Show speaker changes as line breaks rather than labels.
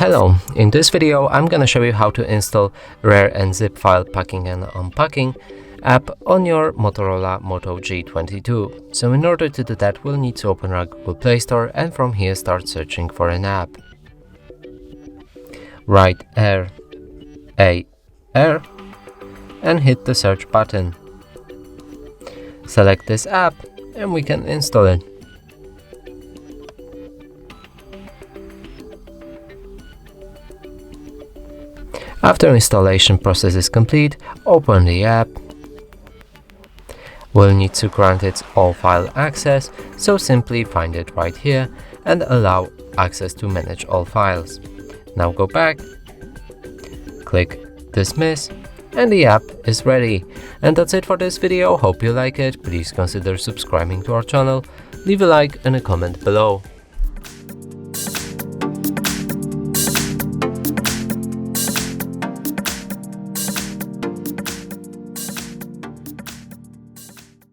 Hello, in this video I'm gonna show you how to install RAR and zip file packing and unpacking app on your Motorola Moto G22. So in order to do that, we'll need to open our Google Play Store and from here start searching for an app. Write RAR and hit the search button. Select this app and we can install it. After installation process is complete, open the app. We'll need to grant it all file access, so simply find it right here and allow access to manage all files. Now go back, click dismiss, and the app is ready. And that's it for this video. Hope you like it. Please consider subscribing to our channel, leave a like and a comment below.